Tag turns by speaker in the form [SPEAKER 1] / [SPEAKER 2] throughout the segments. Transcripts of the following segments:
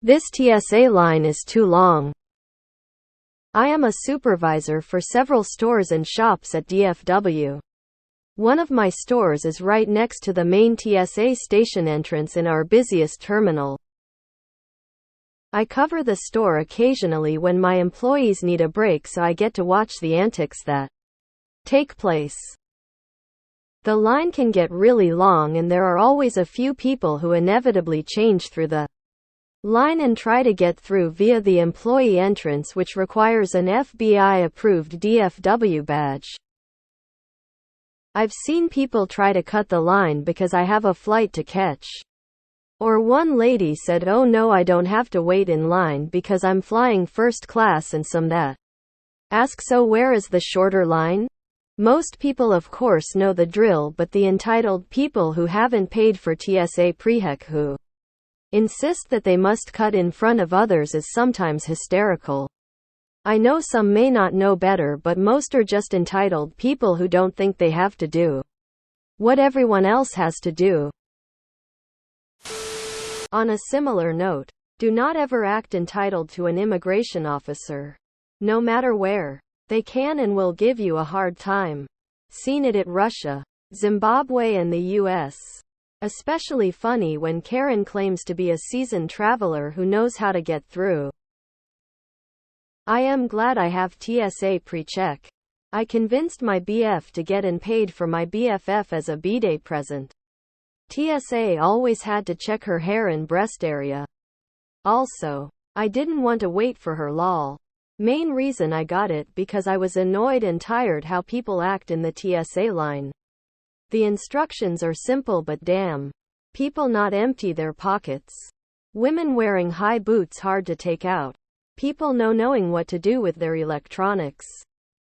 [SPEAKER 1] This TSA line is too long. I am a supervisor for several stores and shops at DFW. One of my stores is right next to the main TSA station entrance in our busiest terminal. I cover the store occasionally when my employees need a break, so I get to watch the antics that take place. The line can get really long, and there are always a few people who inevitably change through the line and try to get through via the employee entrance, which requires an FBI-approved DFW badge. I've seen people try to cut the line because I have a flight to catch. Or one lady said, "Oh no, I don't have to wait in line because I'm flying first class," and some that ask, "So where is the shorter line?" Most people of course know the drill, but the entitled people who haven't paid for TSA precheck, who insist that they must cut in front of others, is sometimes hysterical. I know some may not know better, but most are just entitled people who don't think they have to do what everyone else has to do. On a similar note, do not ever act entitled to an immigration officer. No matter where, they can and will give you a hard time. Seen it at Russia, Zimbabwe and the US. Especially funny when Karen claims to be a seasoned traveler who knows how to get through. I am glad I have TSA pre-check. I convinced my BF to get and paid for my BFF as a B-Day present. TSA always had to check her hair and breast area. Also, I didn't want to wait for her lol. Main reason I got it because I was annoyed and tired how people act in the TSA line. The instructions are simple, but damn, people not empty their pockets. Women wearing high boots hard to take out. People no knowing what to do with their electronics.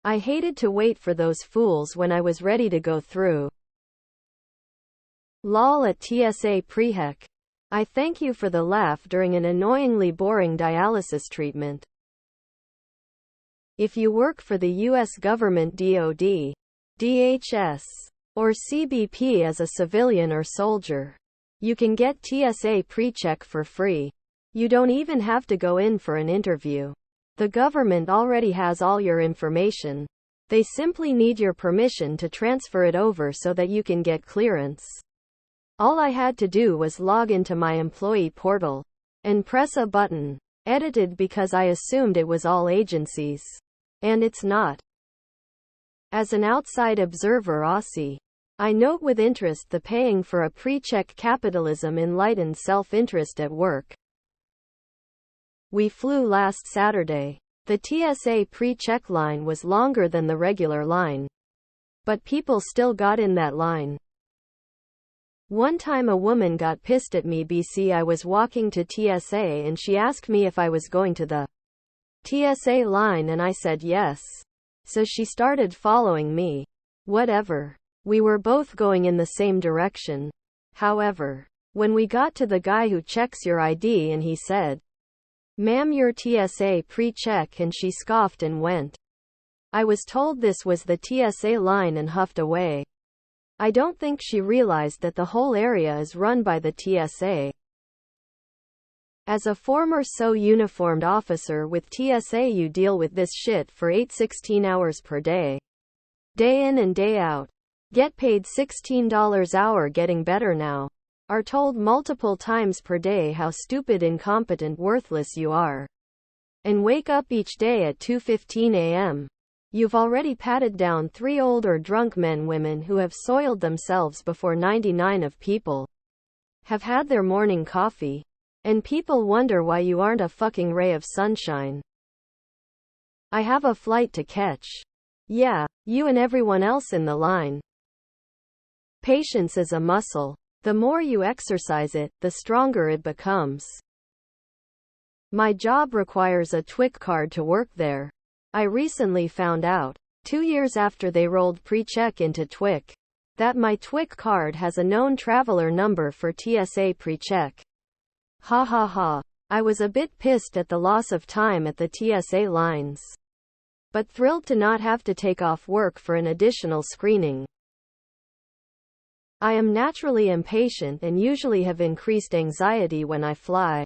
[SPEAKER 1] I hated to wait for those fools when I was ready to go through. Lol at TSA precheck. I thank you for the laugh during an annoyingly boring dialysis treatment. If you work for the US government, DoD, DHS, or CBP as a civilian or soldier, you can get TSA pre-check for free. You don't even have to go in for an interview. The government already has all your information. They simply need your permission to transfer it over so that you can get clearance. All I had to do was log into my employee portal and press a button. Edited because I assumed it was all agencies. And it's not. As an outside observer Aussie, I note with interest the paying for a pre-check capitalism enlightened self-interest at work. We flew last Saturday. The TSA pre-check line was longer than the regular line. But people still got in that line. One time a woman got pissed at me because I was walking to TSA and she asked me if I was going to the TSA line and I said yes. So she started following me. Whatever. We were both going in the same direction. However, when we got to the guy who checks your ID and he said, "Ma'am, your TSA pre-check," and she scoffed and went. I was told this was the TSA line and huffed away. I don't think she realized that the whole area is run by the TSA. As a former SO uniformed officer with TSA, you deal with this shit for 8-16 hours per day. Day in and day out. Get paid $16 hour, getting better now. Are told multiple times per day how stupid, incompetent, worthless you are. And wake up each day at 2:15 a.m. You've already patted down 3 old or drunk men, women who have soiled themselves before 99 of people have had their morning coffee. And people wonder why you aren't a fucking ray of sunshine. I have a flight to catch. Yeah, you and everyone else in the line. Patience is a muscle. The more you exercise it, the stronger it becomes. My job requires a TWIC card to work there. I recently found out, 2 years after they rolled pre-check into TWIC, that my TWIC card has a known traveler number for TSA pre-check. Ha ha ha. I was a bit pissed at the loss of time at the TSA lines, but thrilled to not have to take off work for an additional screening. I am naturally impatient and usually have increased anxiety when I fly.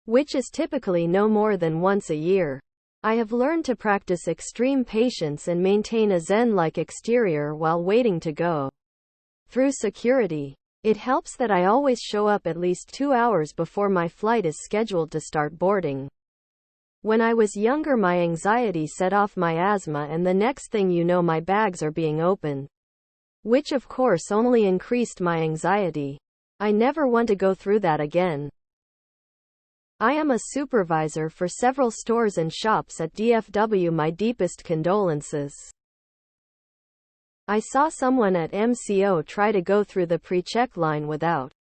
[SPEAKER 1] which is typically no more than once a year. I have learned to practice extreme patience and maintain a zen-like exterior while waiting to go through security. It helps that I always show up at least 2 hours before my flight is scheduled to start boarding. When I was younger, my anxiety set off my asthma, and the next thing you know, my bags are being opened, which of course only increased my anxiety. I never want to go through that again. I am a supervisor for several stores and shops at DFW. My deepest condolences. I saw someone at MCO try to go through the pre-check line without.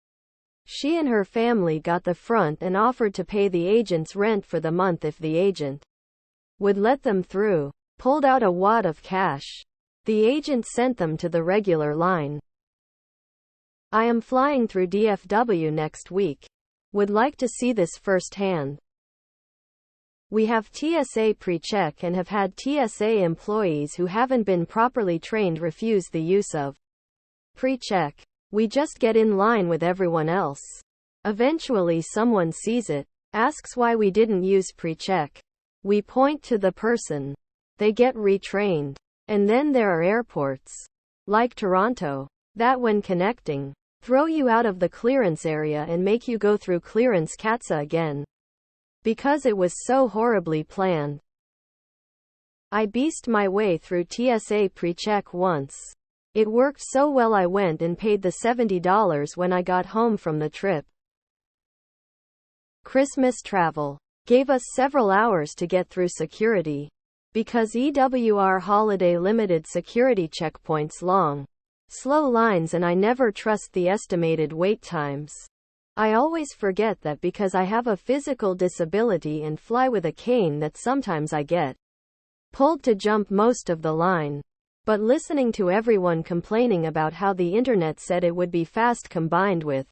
[SPEAKER 1] She and her family got the front and offered to pay the agent's rent for the month if the agent would let them through. Pulled out a wad of cash. The agent sent them to the regular line. I am flying through DFW next week. Would like to see this firsthand. We have TSA pre-check and have had TSA employees who haven't been properly trained refuse the use of pre-check. We just get in line with everyone else. Eventually someone sees it, asks why we didn't use pre-check. We point to the person. They get retrained. And then there are airports, like Toronto, that when connecting, throw you out of the clearance area and make you go through clearance CATSA again. Because it was so horribly planned. I beast my way through TSA pre-check once. It worked so well I went and paid the $70 when I got home from the trip. Christmas travel. Gave us several hours to get through security. Because EWR holiday limited security checkpoints long, slow lines, and I never trust the estimated wait times. I always forget that because I have a physical disability and fly with a cane that sometimes I get pulled to jump most of the line. But listening to everyone complaining about how the internet said it would be fast combined with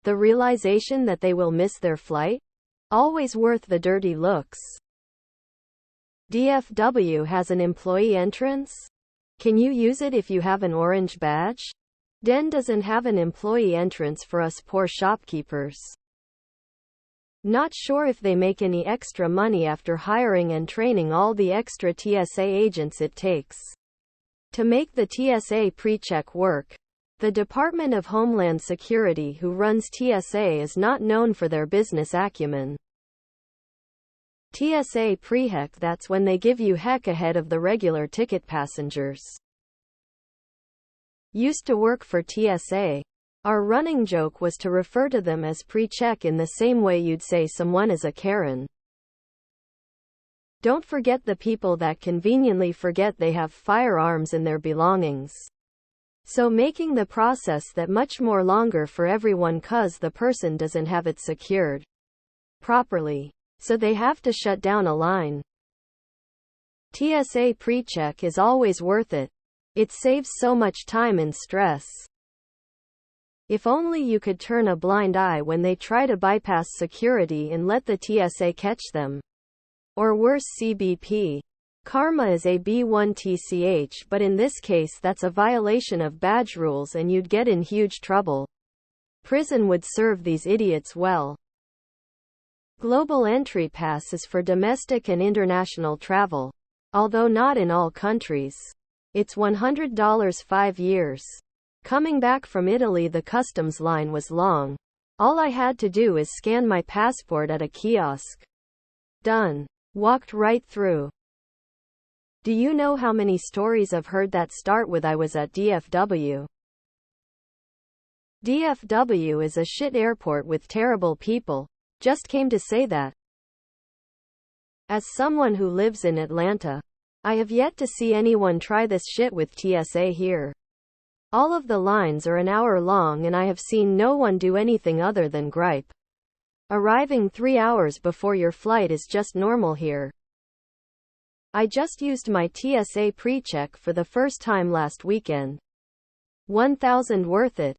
[SPEAKER 1] the realization that they will miss their flight, always worth the dirty looks. DFW has an employee entrance? Can you use it if you have an orange badge? DEN doesn't have an employee entrance for us poor shopkeepers. Not sure if they make any extra money after hiring and training all the extra TSA agents it takes to make the TSA pre-check work. The Department of Homeland Security, who runs TSA, is not known for their business acumen. TSA pre-heck, that's when they give you heck ahead of the regular ticket passengers. Used to work for TSA. Our running joke was to refer to them as pre-check in the same way you'd say someone is a Karen. Don't forget the people that conveniently forget they have firearms in their belongings. So making the process that much more longer for everyone 'cause the person doesn't have it secured properly. So they have to shut down a line. TSA pre-check is always worth it. It saves so much time and stress. If only you could turn a blind eye when they try to bypass security and let the TSA catch them. Or worse, CBP. Karma is a B1TCH, but in this case that's a violation of badge rules and you'd get in huge trouble. Prison would serve these idiots well. Global Entry Pass is for domestic and international travel. Although not in all countries. It's $100 5 years. Coming back from Italy, the customs line was long. All I had to do is scan my passport at a kiosk. Done. Walked right through. Do you know how many stories I've heard that start with "I was at DFW"? DFW is a shit airport with terrible people. Just came to say that. As someone who lives in Atlanta, I have yet to see anyone try this shit with TSA here. All of the lines are an hour long and I have seen no one do anything other than gripe. Arriving 3 hours before your flight is just normal here. I just used my TSA pre-check for the first time last weekend. 1,000 worth it.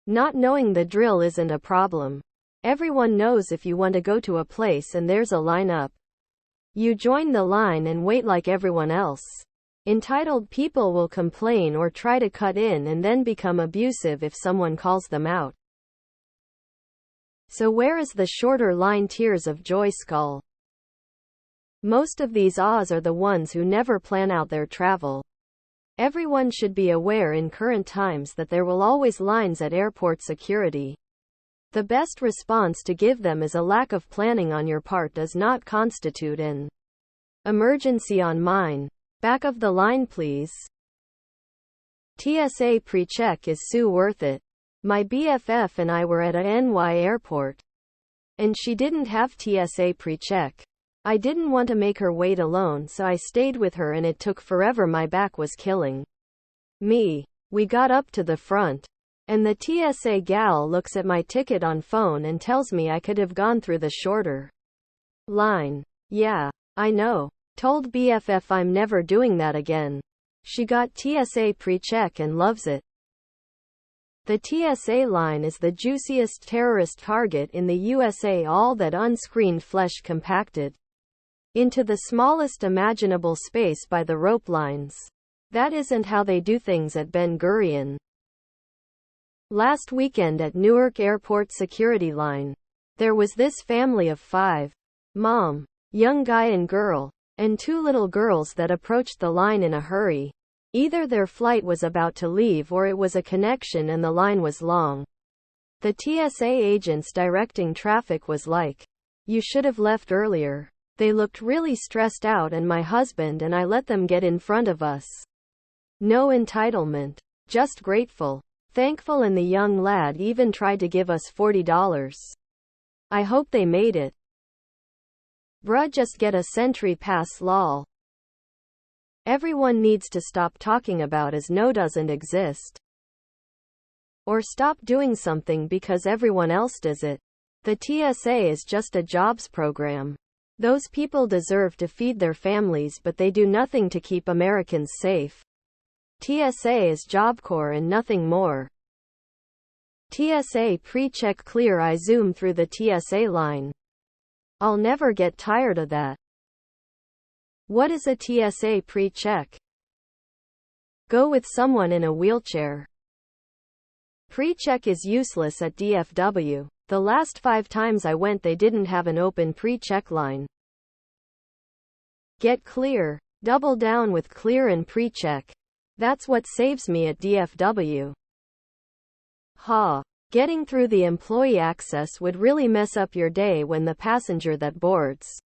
[SPEAKER 1] Not knowing the drill isn't a problem. Everyone knows if you want to go to a place and there's a line up, you join the line and wait like everyone else. Entitled people will complain or try to cut in and then become abusive if someone calls them out. So where is the shorter line Tears of Joy skull? Most of these Oz are the ones who never plan out their travel. Everyone should be aware in current times that there will always lines at airport security. The best response to give them is a lack of planning on your part does not constitute an emergency on mine. Back of the line please. TSA pre-check is so worth it. My BFF and I were at a NY airport. And she didn't have TSA pre-check. I didn't want to make her wait alone, so I stayed with her and it took forever. My back was killing me. We got up to the front. And the TSA gal looks at my ticket on phone and tells me I could have gone through the shorter line. Yeah, I know. Told BFF I'm never doing that again. She got TSA pre-check and loves it. The TSA line is the juiciest terrorist target in the USA. All that unscreened flesh compacted into the smallest imaginable space by the rope lines. That isn't how they do things at Ben Gurion. Last weekend at Newark Airport security line, there was this family of 5. Mom, young guy and girl, and 2 little girls that approached the line in a hurry. Either their flight was about to leave or it was a connection and the line was long. The TSA agents directing traffic was like, "You should have left earlier." They looked really stressed out and my husband and I let them get in front of us. No entitlement. Just grateful. Thankful, and the young lad even tried to give us $40. I hope they made it. Bruh, just get a sentry pass lol. Everyone needs to stop talking about as no doesn't exist. Or stop doing something because everyone else does it. The TSA is just a jobs program. Those people deserve to feed their families, but they do nothing to keep Americans safe. TSA is Job Corps and nothing more. TSA pre-check clear. I zoom through the TSA line. I'll never get tired of that. What is a TSA pre-check? Go with someone in a wheelchair. Pre-check is useless at DFW. The last 5 times I went they didn't have an open pre-check line. Get clear. Double down with clear and pre-check. That's what saves me at DFW. Ha. Getting through the employee access would really mess up your day when the passenger that boards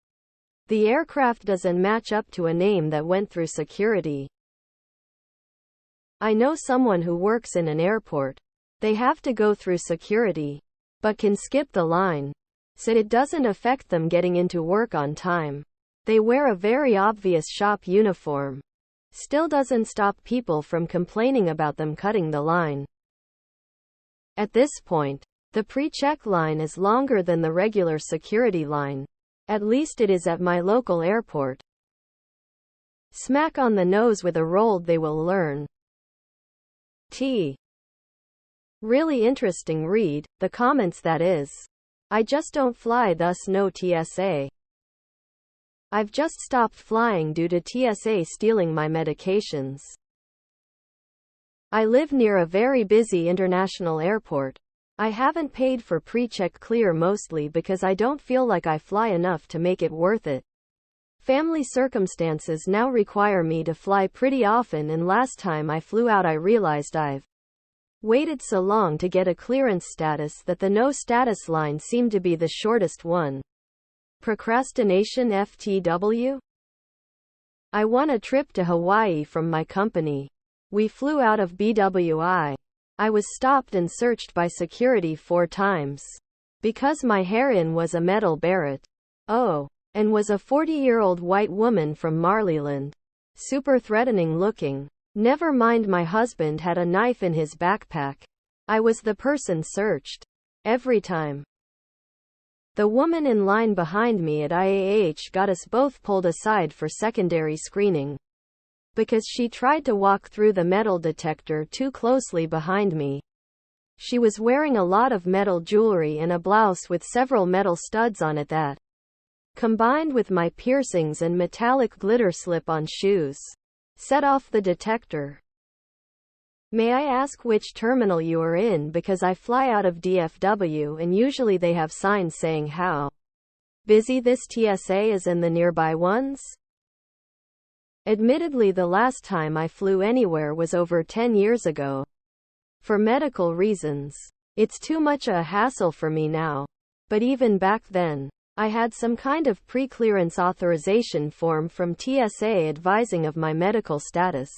[SPEAKER 1] the aircraft doesn't match up to a name that went through security. I know someone who works in an airport. They have to go through security, but can skip the line, so it doesn't affect them getting into work on time. They wear a very obvious shop uniform. Still doesn't stop people from complaining about them cutting the line. At this point, the pre-check line is longer than the regular security line. At least it is at my local airport. Smack on the nose with a rolled they will learn. Really interesting read, the comments that is. I just don't fly, thus no TSA. I've just stopped flying due to TSA stealing my medications. I live near a very busy international airport. I haven't paid for pre-check clear mostly because I don't feel like I fly enough to make it worth it. Family circumstances now require me to fly pretty often, and last time I flew out I realized I've waited so long to get a clearance status that the no status line seemed to be the shortest one. Procrastination FTW? I won a trip to Hawaii from my company. We flew out of BWI. I was stopped and searched by security 4 times. Because my hair-in was a metal Barrett. Oh. And was a 40-year-old white woman from Marleyland. Super threatening looking. Never mind, my husband had a knife in his backpack. I was the person searched. Every time. The woman in line behind me at IAH got us both pulled aside for secondary screening. Because she tried to walk through the metal detector too closely behind me. She was wearing a lot of metal jewelry and a blouse with several metal studs on it that, combined with my piercings and metallic glitter slip-on shoes, set off the detector. May I ask which terminal you are in, because I fly out of DFW and usually they have signs saying how busy this TSA is and the nearby ones? Admittedly, the last time I flew anywhere was over 10 years ago. For medical reasons. It's too much a hassle for me now. But even back then, I had some kind of pre-clearance authorization form from TSA advising of my medical status,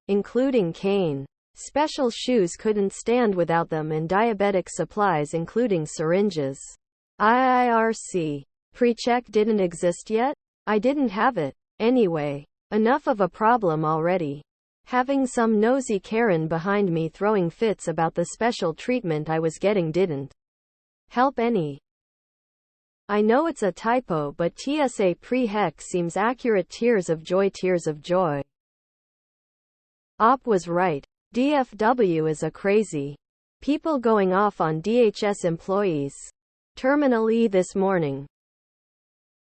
[SPEAKER 1] including cane. Special shoes couldn't stand without them, and diabetic supplies including syringes. IIRC pre-check didn't exist yet? I didn't have it. Anyway, enough of a problem already. Having some nosy Karen behind me throwing fits about the special treatment I was getting didn't help any. I know it's a typo, but TSA pre-heck seems accurate. Tears of joy, tears of joy. Op was right. DFW is a crazy. People going off on DHS employees. Terminal E this morning.